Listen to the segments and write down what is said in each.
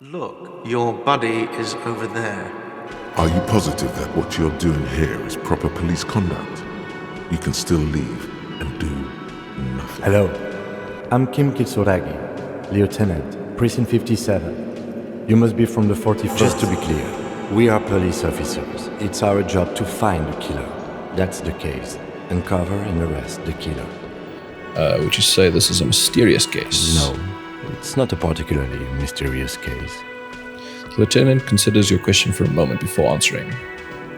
Look, your buddy is over there. Are you positive that what you're doing here is proper police conduct? You can still leave and do nothing. Hello, I'm Kim Kitsuragi, Lieutenant, Precinct 57. You must be from the 41st. Just to be clear, we are police officers. It's our job to find the killer. That's the case. Uncover and arrest the killer. Would you say this is a mysterious case? No, it's not a particularly mysterious case. The lieutenant considers your question for a moment before answering.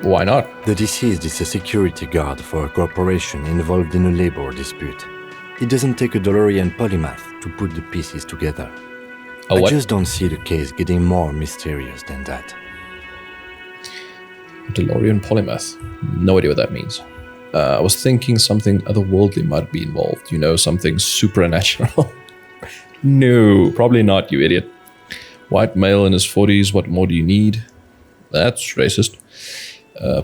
Why not? The deceased is a security guard for a corporation involved in a labor dispute. It doesn't take a DeLorean polymath to put the pieces together. A what? I just don't see the case getting more mysterious than that. DeLorean polymath. No idea what that means. I was thinking something otherworldly might be involved. You know, something supernatural. No, probably not, you idiot. White male in his 40s, what more do you need? That's racist.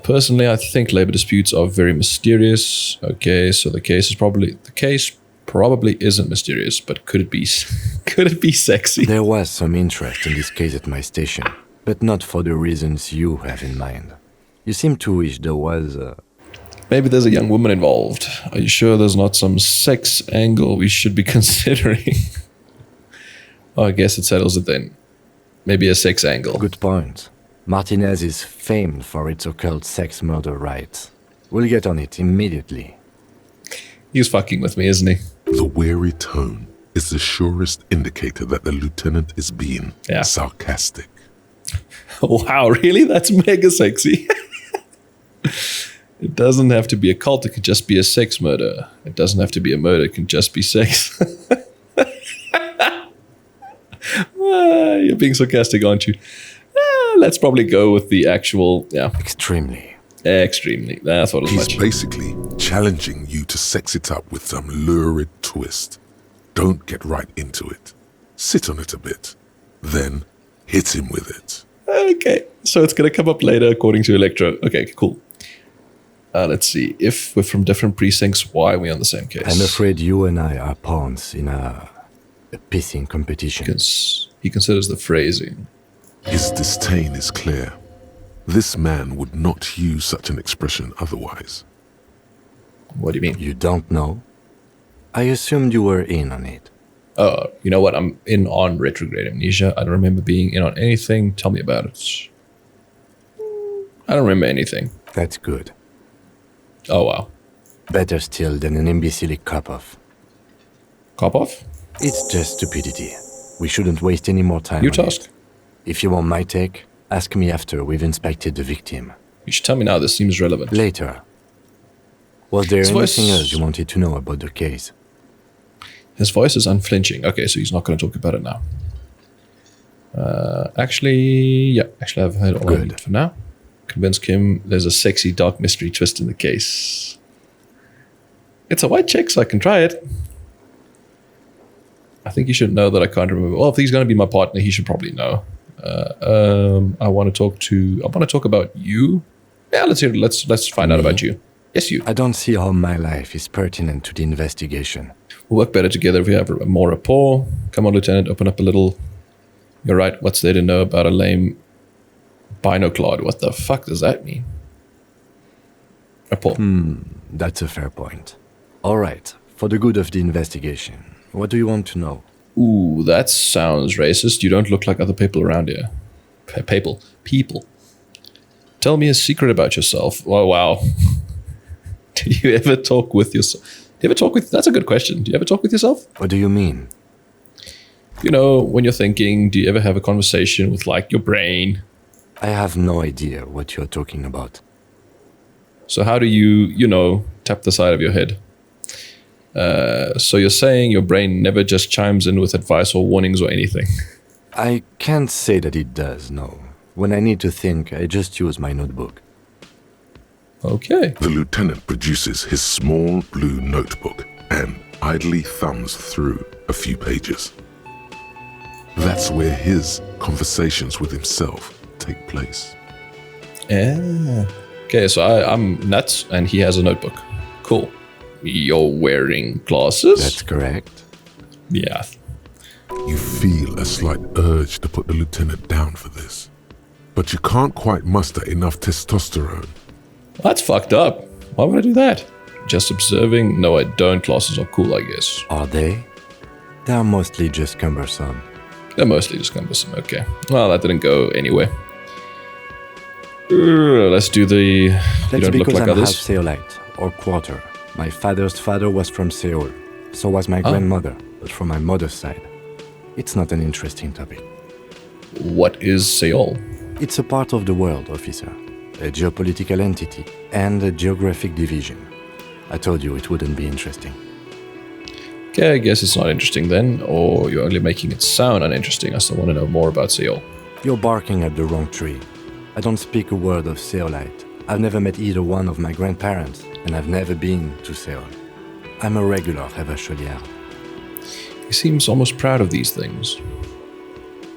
Personally, I think labor disputes are very mysterious. Okay, so the case probably isn't mysterious, but could it be sexy? There was some interest in this case at my station, but not for the reasons you have in mind. You seem to wish there was Maybe there's a young woman involved. Are you sure there's not some sex angle we should be considering? Oh, I guess it settles it then. Maybe a sex angle. Good point. Martinez is famed for its occult sex murder rites. We'll get on it immediately. He's fucking with me, isn't he? The wary tone is the surest indicator that the lieutenant is being sarcastic. Wow, really? That's mega sexy. It doesn't have to be a cult, it could just be a sex murder. It doesn't have to be a murder, it can just be sex. You're being sarcastic, aren't you? Let's probably go with the actual, Extremely. Extremely. That's what it was. He's basically challenging you to sex it up with some lurid twist. Don't get right into it. Sit on it a bit. Then hit him with it. Okay, so it's going to come up later according to Electro. Okay, cool. Let's see. If we're from different precincts, why are we on the same case? I'm afraid you and I are pawns in a pissing competition. He considers the phrasing. His disdain is clear. This man would not use such an expression otherwise. What do you mean? You don't know? I assumed you were in on it. You know what? I'm in on retrograde amnesia. I don't remember being in on anything. Tell me about it. I don't remember anything. That's good. Oh, wow. Better still than an imbecilic cop-off. Cop-off? It's just stupidity. We shouldn't waste any more time New on task. it. If you want my take, ask me after we've inspected the victim. You should tell me now. This seems relevant. Later. Was there His anything voice- else you wanted to know about the case? His voice is unflinching. Okay, so he's not going to talk about it now. Actually, I've heard all I Good. need for now. Convince Kim there's a sexy dark mystery twist in the case. It's a white chick, so I can try it. I think you should know that I can't remember. Well, if he's going to be my partner, he should probably know. I want to talk about you. Yeah, let's find out about you. Yes, you. I don't see how my life is pertinent to the investigation. We'll work better together if we have more rapport. Come on, Lieutenant, open up a little. You're right. What's there to know about a lame binoclad? What the fuck does that mean? Rapport. That's a fair point. All right, for the good of the investigation, what do you want to know? Ooh, that sounds racist. You don't look like other people around here. People. Tell me a secret about yourself. Oh, wow. Do you ever talk with yourself? That's a good question. Do you ever talk with yourself? What do you mean? You know, when you're thinking, do you ever have a conversation with, like, your brain? I have no idea what you're talking about. So how do you tap the side of your head? So you're saying your brain never just chimes in with advice or warnings or anything? I can't say that it does, no. When I need to think, I just use my notebook. Okay. The lieutenant produces his small blue notebook and idly thumbs through a few pages. That's where his conversations with himself take place. Okay, so I'm nuts and he has a notebook. Cool. You're wearing glasses? That's correct. Yeah. You feel a slight urge to put the lieutenant down for this, but you can't quite muster enough testosterone. That's fucked up. Why would I do that? Just observing? No, I don't. Classes are cool, I guess. Are they? They're mostly just cumbersome. They're mostly just cumbersome. Okay. Well, that didn't go anywhere. Let's do the... You That's don't look because like I'm half others. Seolite, or quarter. My father's father was from Seoul. So was my grandmother, but from my mother's side. It's not an interesting topic. What is Seoul? It's a part of the world, officer. A geopolitical entity and a geographic division. I told you it wouldn't be interesting. Okay, I guess it's not interesting then, or you're only making it sound uninteresting. I still want to know more about Seoul. You're barking at the wrong tree. I don't speak a word of Seolite. I've never met either one of my grandparents, and I've never been to Seoul. I'm a regular Rêvacholière. He seems almost proud of these things.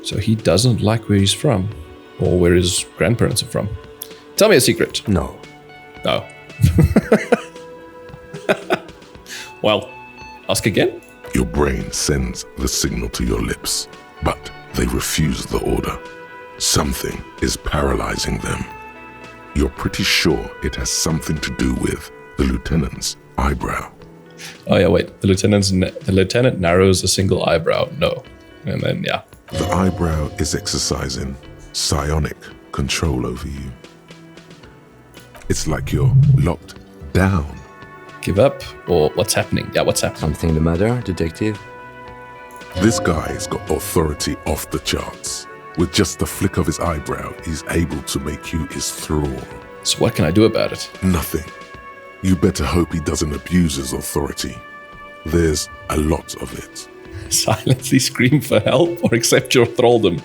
So he doesn't like where he's from, or where his grandparents are from. Tell me a secret. No. No. Well, ask again? Your brain sends the signal to your lips, but they refuse the order. Something is paralyzing them. You're pretty sure it has something to do with the lieutenant's eyebrow. Oh yeah, wait. The lieutenant narrows a single eyebrow. No. And then, yeah. The eyebrow is exercising psionic control over you. It's like you're locked down. Give up? Or what's happening? Yeah, what's happening? Something the matter, detective? This guy's got authority off the charts. With just the flick of his eyebrow, he's able to make you his thrall. So what can I do about it? Nothing. You better hope he doesn't abuse his authority. There's a lot of it. Silently scream for help or accept your thraldom?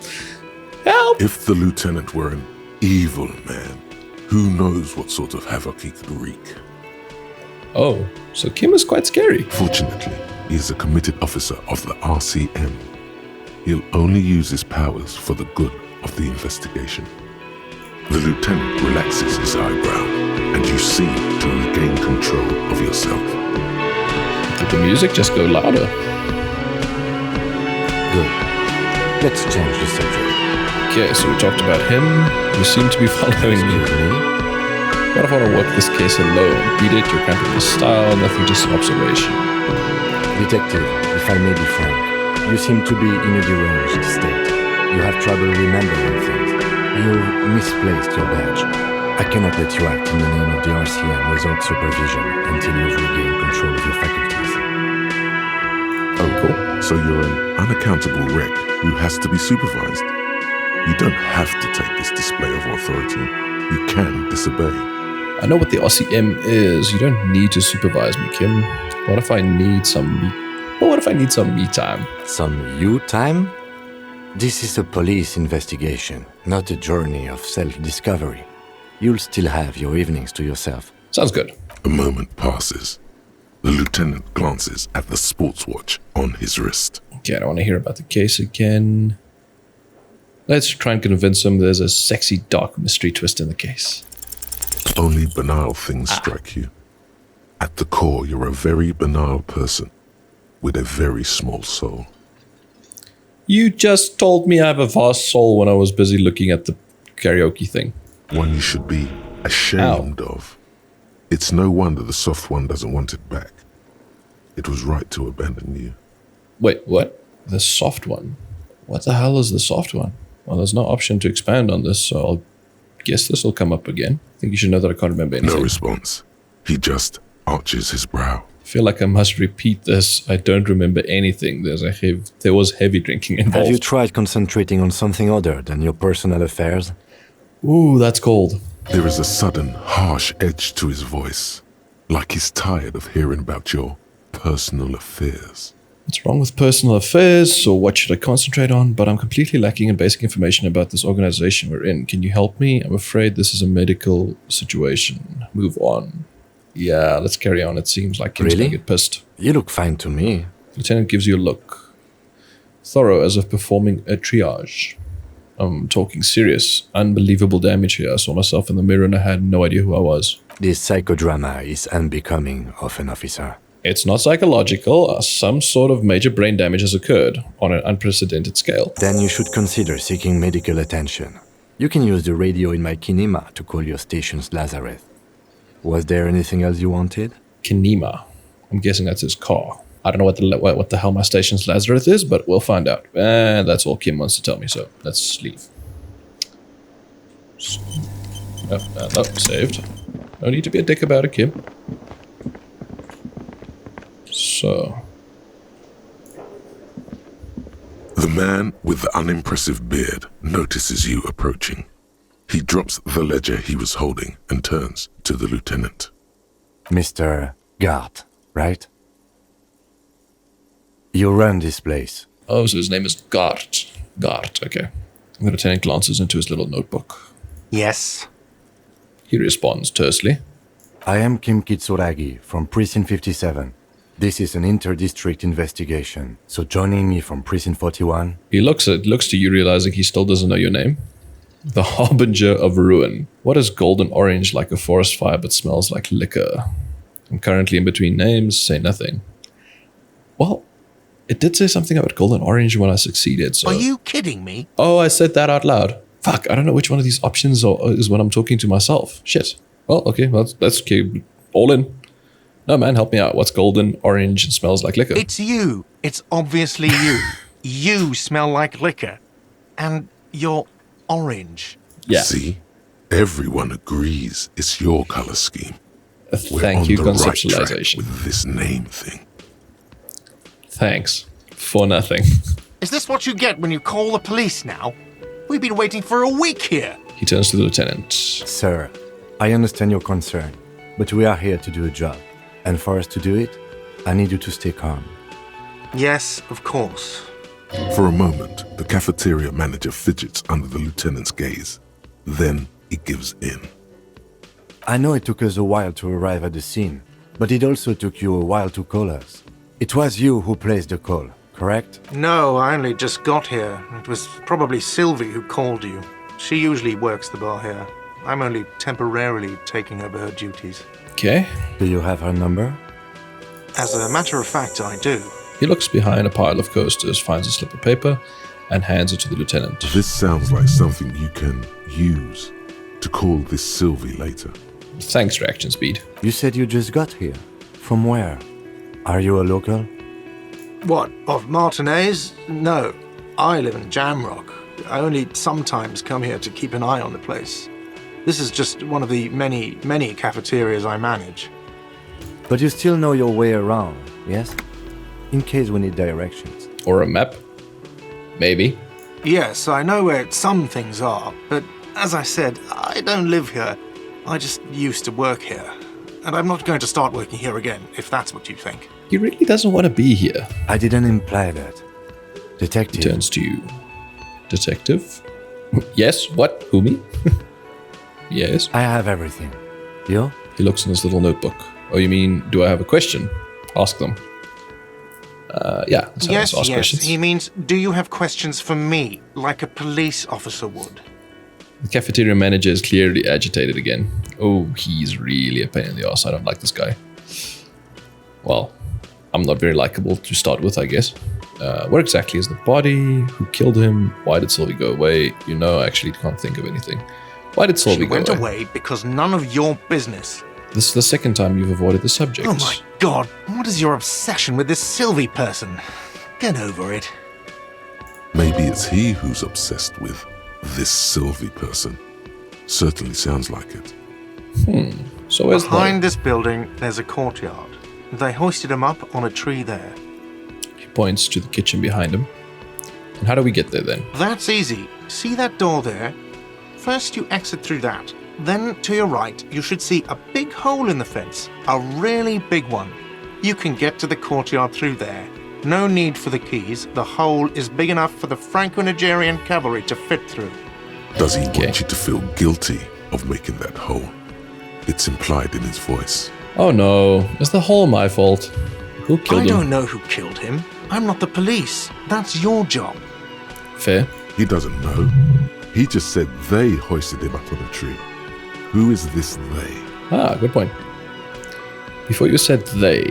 Help! If the lieutenant were an evil man, who knows what sort of havoc he could wreak. Oh, so Kim is quite scary. Fortunately, he is a committed officer of the RCM. He'll only use his powers for the good of the investigation. The lieutenant relaxes his eyebrow, and you seem to regain control of yourself. Did the music just go louder? Good. Let's change the subject. Okay, so we talked about him. You seem to be following me. Excuse me? What if I want to work this case alone? Beat it, your grandpa's style, nothing, just an observation. Detective, if I may be frank, you seem to be in a deranged state. You have trouble remembering things. You've misplaced your badge. I cannot let you act in the name of the RCM without supervision until you've regained control of your faculties. Oh, cool. So you're an unaccountable wreck who has to be supervised. You don't have to take this display of authority. You can disobey. I know what the RCM is. You don't need to supervise me, Kim. What if I need some me time? Some you time? This is a police investigation, not a journey of self-discovery. You'll still have your evenings to yourself. Sounds good. A moment passes. The lieutenant glances at the sports watch on his wrist. Okay, I don't want to hear about the case again. Let's try and convince him there's a sexy dark mystery twist in the case. Only banal things strike you. At the core, you're a very banal person with a very small soul. You just told me I have a vast soul when I was busy looking at the karaoke thing. One you should be ashamed of. It's no wonder the soft one doesn't want it back. It was right to abandon you. Wait, what? The soft one? What the hell is the soft one? Well, there's no option to expand on this, so I'll guess this will come up again. I think you should know that I can't remember anything. No response. He just arches his brow. I feel like I must repeat this. I don't remember anything. There was heavy drinking involved. Have you tried concentrating on something other than your personal affairs? Ooh, that's cold. There is a sudden, harsh edge to his voice, like he's tired of hearing about your personal affairs. What's wrong with personal affairs, or what should I concentrate on? But I'm completely lacking in basic information about this organization we're in. Can you help me? I'm afraid this is a medical situation. Move on. Yeah, let's carry on. It seems like Kim's Really? gonna get pissed. You look fine to me. Lieutenant gives you a look. Thorough, as if performing a triage. I'm talking serious. Unbelievable damage here. I saw myself in the mirror and I had no idea who I was. This psychodrama is unbecoming of an officer. It's not psychological. Some sort of major brain damage has occurred on an unprecedented scale. Then you should consider seeking medical attention. You can use the radio in my kinema to call your station's Lazarus. Was there anything else you wanted? Kinema. I'm guessing that's his car. I don't know what the hell my station's Lazarus is, but we'll find out. And that's all Kim wants to tell me, so let's leave. No, saved. No need to be a dick about it, Kim. So... The man with the unimpressive beard notices you approaching. He drops the ledger he was holding and turns to the lieutenant. Mr. Garte, right? You run this place. Oh, so his name is Garte. Garte, okay. The lieutenant glances into his little notebook. Yes. He responds tersely. I am Kim Kitsuragi from Precinct 57. This is an inter-district investigation, so joining me from Precinct 41... He looks to you, realizing he still doesn't know your name. The Harbinger of Ruin. What is golden orange like a forest fire but smells like liquor? I'm currently in between names, say nothing. Well, it did say something about golden orange when I succeeded, so... Are you kidding me? Oh, I said that out loud. Fuck, I don't know which one of these options is when I'm talking to myself. Shit. Well, okay, that's okay. All in. No, man, help me out. What's golden, orange, and smells like liquor? It's you. It's obviously you. You smell like liquor. And you're orange. Yeah. See? Everyone agrees it's your color scheme. Thank you, We're on the right conceptualization. track with this name thing. Thanks. For nothing. Is this what you get when you call the police now? We've been waiting for a week here. He turns to the lieutenant. Sir, I understand your concern, but we are here to do a job. And for us to do it, I need you to stay calm. Yes, of course. For a moment, the cafeteria manager fidgets under the lieutenant's gaze. Then he gives in. I know it took us a while to arrive at the scene, but it also took you a while to call us. It was you who placed the call, correct? No, I only just got here. It was probably Sylvie who called you. She usually works the bar here. I'm only temporarily taking over her duties. Okay. Do you have her number? As a matter of fact, I do. He looks behind a pile of coasters, finds a slip of paper, and hands it to the lieutenant. This sounds like something you can use to call this Sylvie later. Thanks, reaction speed. You said you just got here. From where? Are you a local? What, of Martinez? No, I live in Jamrock. I only sometimes come here to keep an eye on the place. This is just one of the many, many cafeterias I manage. But you still know your way around, yes? In case we need directions. Or a map? Maybe. Yes, I know where some things are, but as I said, I don't live here. I just used to work here. And I'm not going to start working here again, if that's what you think. He really doesn't want to be here. I didn't imply that. Detective. He turns to you. Detective? Yes, what? Who, me? Yes. I have everything. You? He looks in his little notebook. Oh, you mean, do I have a question? Ask them. Yeah. That's how I ask Yes, questions. he means, do you have questions for me, like a police officer would? The cafeteria manager is clearly agitated again. Oh, he's really a pain in the ass. I don't like this guy. Well, I'm not very likable to start with, I guess. Where exactly is the body? Who killed him? Why did Sylvie go away? You know, I actually can't think of anything. Why did Sylvie go away? She went away because none of your business. This is the second time you've avoided the subject. Oh my god, what is your obsession with this Sylvie person? Get over it. Maybe it's he who's obsessed with this Sylvie person. Certainly sounds like it. So where's Behind this building, there's a courtyard. They hoisted him up on a tree there. He points to the kitchen behind him. And how do we get there then? That's easy. See that door there? First you exit through that. Then to your right, you should see a big hole in the fence. A really big one. You can get to the courtyard through there. No need for the keys. The hole is big enough for the Franco-Nigerian cavalry to fit through. Does he want you to feel guilty of making that hole? It's implied in his voice. Oh no, is the hole my fault? Who killed him? I don't know who killed him. I'm not the police. That's your job. Fair. He doesn't know. He just said they hoisted him up on a tree. Who is this they? Ah, good point. Before you said they,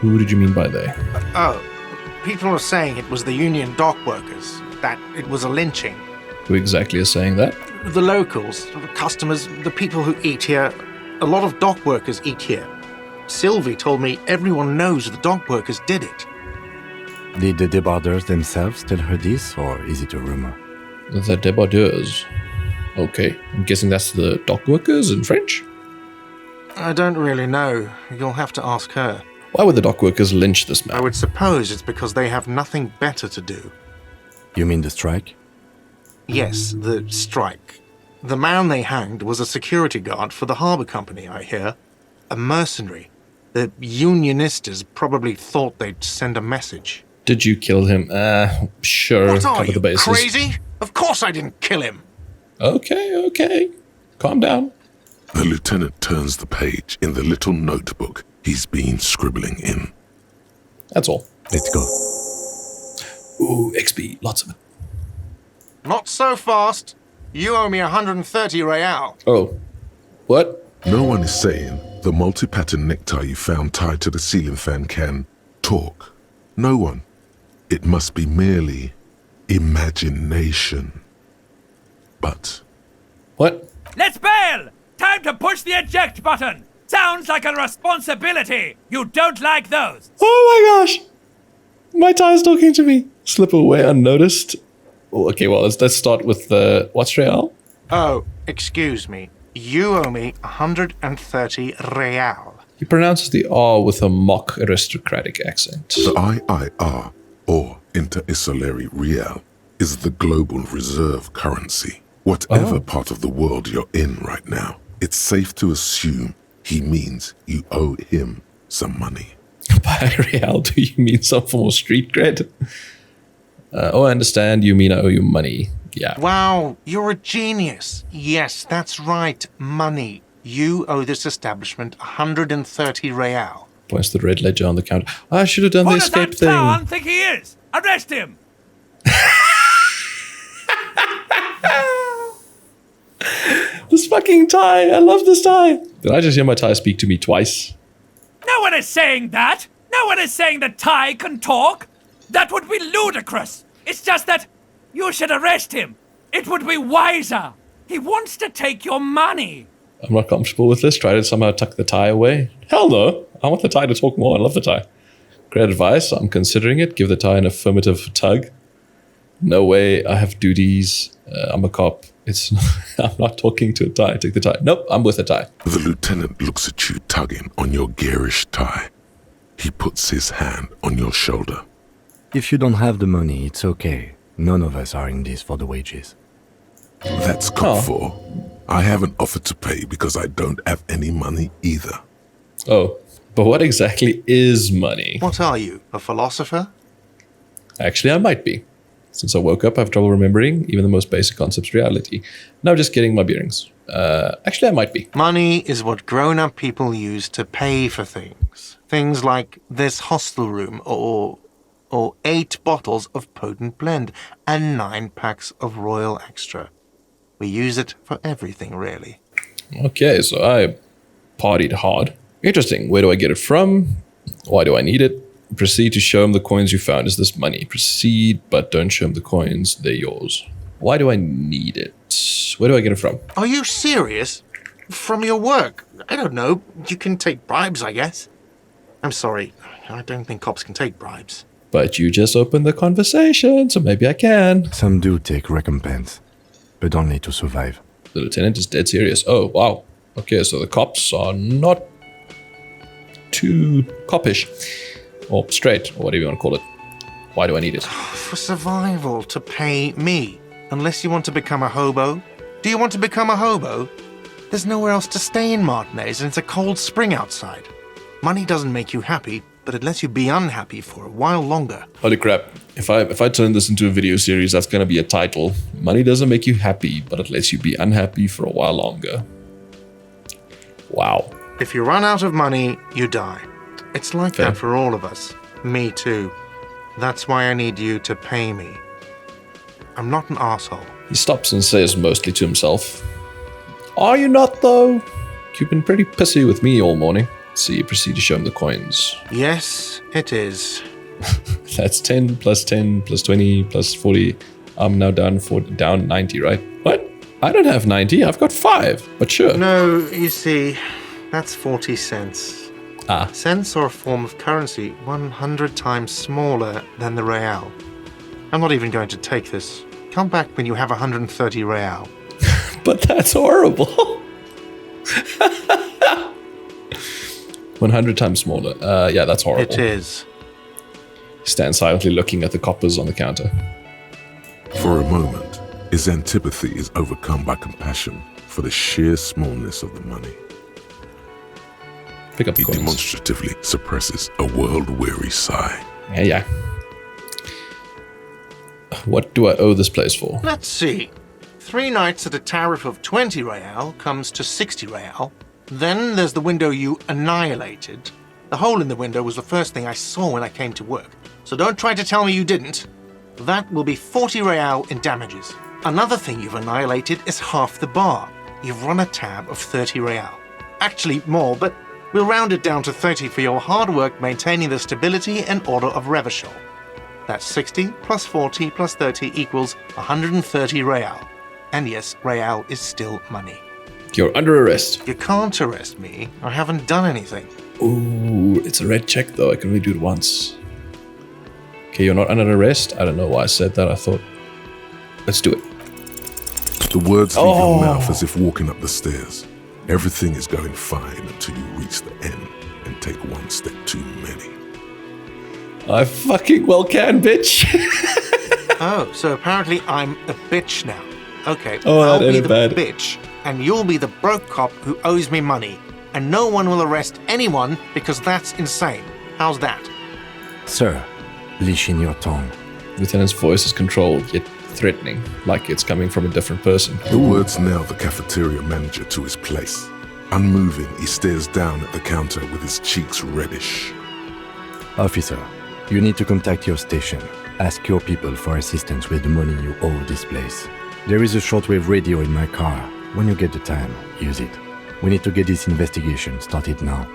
Who did you mean by they? Oh, people are saying it was the union dock workers, that it was a lynching. Who exactly is saying that? The locals, the customers, the people who eat here. A lot of dock workers eat here. Sylvie told me everyone knows the dock workers did it. Did the debarders themselves tell her this, or is it a rumor? The debardeurs. Okay, I'm guessing that's the dock workers in French? I don't really know. You'll have to ask her. Why would the dock workers lynch this man? I would suppose it's because they have nothing better to do. You mean the strike? Yes, the strike. The man they hanged was a security guard for the harbour company, I hear. A mercenary. The unionistas probably thought they'd send a message. Did you kill him? Sure, What are cover you, the bases. crazy? Of course I didn't kill him. Okay. Calm down. The lieutenant turns the page in the little notebook he's been scribbling in. That's all. Let's go. Ooh, XP, lots of it. Not so fast. You owe me 130 real. Oh, what? No one is saying the multi-pattern necktie you found tied to the ceiling fan can talk. No one. It must be merely imagination. But What? Let's bail! Time to push the eject button! Sounds like a responsibility! You don't like those! Oh my gosh! My tie's talking to me. Slip away unnoticed. Oh, okay, well, let's start with the... What's real? Oh, excuse me. You owe me 130 real. He pronounces the R with a mock aristocratic accent. the IIR, or Inter-Isolary Real, is the global reserve currency. Whatever part of the world you're in right now, it's safe to assume he means you owe him some money. By real, do you mean some form of street cred? I understand you mean I owe you money. Yeah. Wow, you're a genius. Yes, that's right. Money. You owe this establishment 130 real. Points to the red ledger on the counter. I should have done Who the does escape that thing. clown think he is? Arrest him! This fucking tie. I love this tie. Did I just hear my tie speak to me twice? No one is saying that! No one is saying that Ty can talk! That would be ludicrous! It's just that you should arrest him! It would be wiser! He wants to take your money! I'm not comfortable with this. Try to somehow tuck the tie away. Hell no. I want the tie to talk more. I love the tie. Great advice. I'm considering it. Give the tie an affirmative tug. No way. I have duties. I'm a cop. I'm not talking to a tie. Take the tie. Nope. I'm with a tie. The lieutenant looks at you tugging on your garish tie. He puts his hand on your shoulder. If you don't have the money, it's okay. None of us are in this for the wages. That's code for I haven't offered to pay because I don't have any money either. Oh, but what exactly is money? What are you, a philosopher? Actually, I might be. Since I woke up, I have trouble remembering even the most basic concepts of reality. Now just getting my bearings. Actually, I might be. Money is what grown-up people use to pay for things. Things like this hostel room or 8 bottles of potent blend and 9 packs of Royal Extra. We use it for everything, really. Okay, so I partied hard. Interesting. Where do I get it from? Why do I need it? Proceed to show him the coins you found. Is this money? Proceed, but don't show him the coins. They're yours. Why do I need it? Where do I get it from? Are you serious? From your work? I don't know. You can take bribes, I guess. I'm sorry. I don't think cops can take bribes. But you just opened the conversation, so maybe I can. Some do take recompense, but only to survive. The lieutenant is dead serious. Oh, wow. Okay, so the cops are not too coppish. Or straight, or whatever you want to call it. Why do I need it? For survival, to pay me. Unless you want to become a hobo. Do you want to become a hobo? There's nowhere else to stay in Martinez, and it's a cold spring outside. Money doesn't make you happy, but it lets you be unhappy for a while longer. Holy crap. If I turn this into a video series, that's going to be a title. Money doesn't make you happy, but it lets you be unhappy for a while longer. Wow. If you run out of money, you die. It's like Fair. that for all of us. Me too. That's why I need you to pay me. I'm not an asshole. He stops and says mostly to himself, "Are you not, though? You've been pretty pissy with me all morning." So you proceed to show him the coins. Yes, it is. That's 10 plus 10 plus 20 plus 40. I'm now down 90, right? What? I don't have 90. I've got 5. But sure. No, you see, that's 40 cents. Ah. Cents are a form of currency 100 times smaller than the real. I'm not even going to take this. Come back when you have 130 real. But that's horrible. 100 times smaller. Yeah, that's horrible. It is. He stands silently looking at the coppers on the counter. For a moment, his antipathy is overcome by compassion for the sheer smallness of the money. Pick up the He coins. demonstratively suppresses a world-weary sigh. Yeah. What do I owe this place for? Let's see. 3 nights at a tariff of 20 real comes to 60 real. Then there's the window you annihilated. The hole in the window was the first thing I saw when I came to work. So don't try to tell me you didn't. That will be 40 real in damages. Another thing you've annihilated is half the bar. You've run a tab of 30 real. Actually more, but we'll round it down to 30 for your hard work maintaining the stability and order of Revachol. That's 60 plus 40 plus 30 equals 130 real. And yes, real is still money. You're under arrest. You can't arrest me. I haven't done anything. Ooh, it's a red check though. I can only do it once. Okay, you're not under arrest. I don't know why I said that. I thought, let's do it. The words leave your mouth as if walking up the stairs. Everything is going fine until you reach the end and take one step too many. I fucking well can, bitch. Oh, so apparently I'm a bitch now. Okay, Oh, I'll that be ain't the bad. bitch, and you'll be the broke cop who owes me money. And no one will arrest anyone because that's insane. How's that? Sir, leash in your tongue. Lieutenant's voice is controlled, yet threatening, like it's coming from a different person. The words nail the cafeteria manager to his place. Unmoving, he stares down at the counter with his cheeks reddish. Officer, you need to contact your station. Ask your people for assistance with the money you owe this place. There is a shortwave radio in my car. When you get the time, use it. We need to get this investigation started now.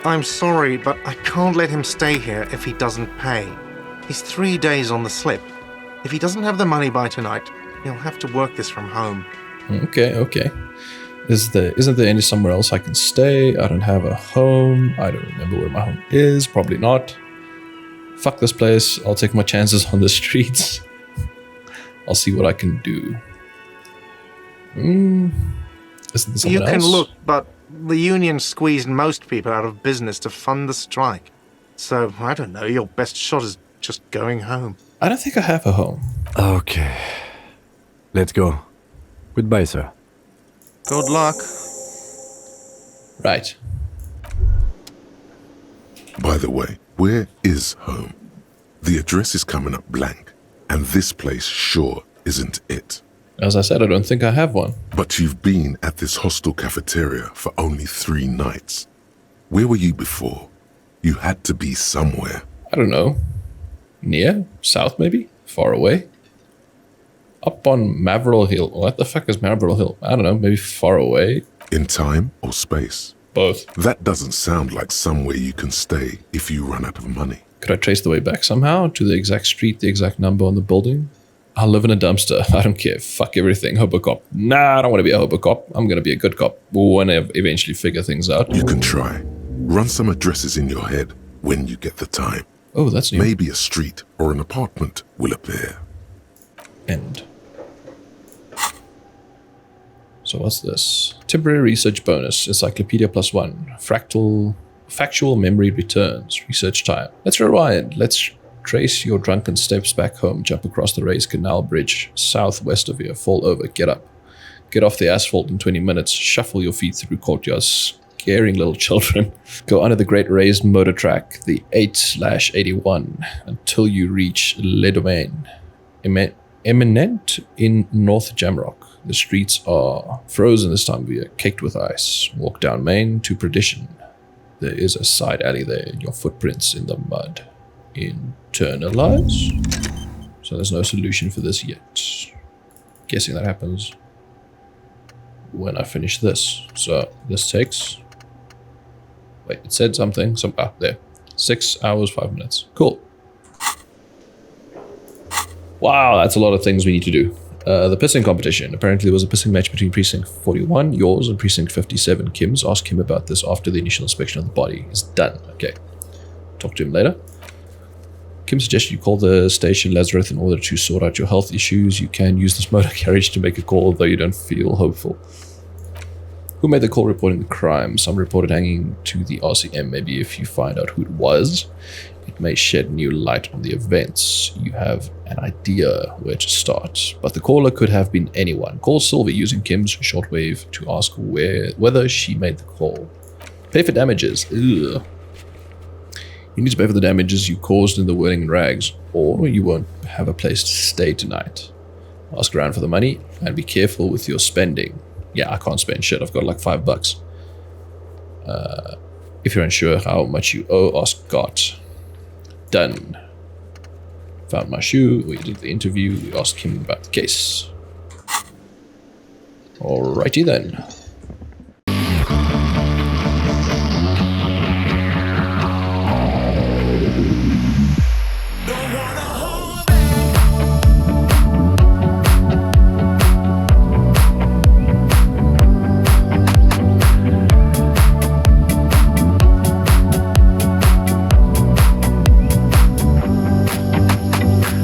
I'm sorry, but I can't let him stay here if he doesn't pay. He's 3 days on the slip. If he doesn't have the money by tonight, he'll have to work this from home. Okay. Isn't there any somewhere else I can stay? I don't have a home. I don't remember where my home is. Probably not. Fuck this place. I'll take my chances on the streets. I'll see what I can do. Isn't there someone You can else? look, but the union squeezed most people out of business to fund the strike. So, I don't know, your best shot is just going home. I don't think I have a home. Okay. Let's go. Goodbye, sir. Good luck. Right. By the way, where is home? The address is coming up blank, and this place sure isn't it. As I said, I don't think I have one. But you've been at this hostel cafeteria for only 3 nights. Where were you before? You had to be somewhere. I don't know. Near? South, maybe? Far away? Up on Maverill Hill. What the fuck is Maverill Hill? I don't know. Maybe far away? In time or space? Both. That doesn't sound like somewhere you can stay if you run out of money. Could I trace the way back somehow? To the exact street, the exact number on the building? I'll live in a dumpster. I don't care. Fuck everything. Hobo cop. Nah, I don't want to be a hobo cop. I'm going to be a good cop when I eventually figure things out. You can try. Run some addresses in your head when you get the time. Oh, that's new. Maybe a street or an apartment will appear. End. So what's this? Temporary research bonus. Encyclopedia +1. Factual memory returns. Research time. Let's rewind. Let's trace your drunken steps back home. Jump across the raised canal bridge southwest of here. Fall over. Get up. Get off the asphalt in 20 minutes. Shuffle your feet through courtyards. Scaring little children. Go under the great raised motor track, the 8/81, until you reach Le Domaine. Eminent in North Jamrock. The streets are frozen this time of year, caked with ice. Walk down Main to Perdition. There is a side alley there, your footprints in the mud. Internalize? So there's no solution for this yet. Guessing that happens when I finish this. So this takes Wait, it said something. There. 6 hours, 5 minutes. Cool. Wow, that's a lot of things we need to do. The pissing competition. Apparently there was a pissing match between Precinct 41, yours, and Precinct 57, Kim's. Ask him about this after the initial inspection of the body is done. Okay. Talk to him later. Kim suggested you call the station Lazarus in order to sort out your health issues. You can use this motor carriage to make a call, though you don't feel hopeful. Who made the call reporting the crime? Some reported hanging to the RCM. Maybe if you find out who it was, it may shed new light on the events. You have an idea where to start. But the caller could have been anyone. Call Sylvie using Kim's shortwave to ask whether she made the call. Pay for damages. Ugh. You need to pay for the damages you caused in the whirling in rags, or you won't have a place to stay tonight. Ask around for the money, and be careful with your spending. Yeah, I can't spend shit. I've got like $5. If you're unsure how much you owe, ask Garte. Done. Found my shoe. We did the interview. We asked him about the case. Alrighty then.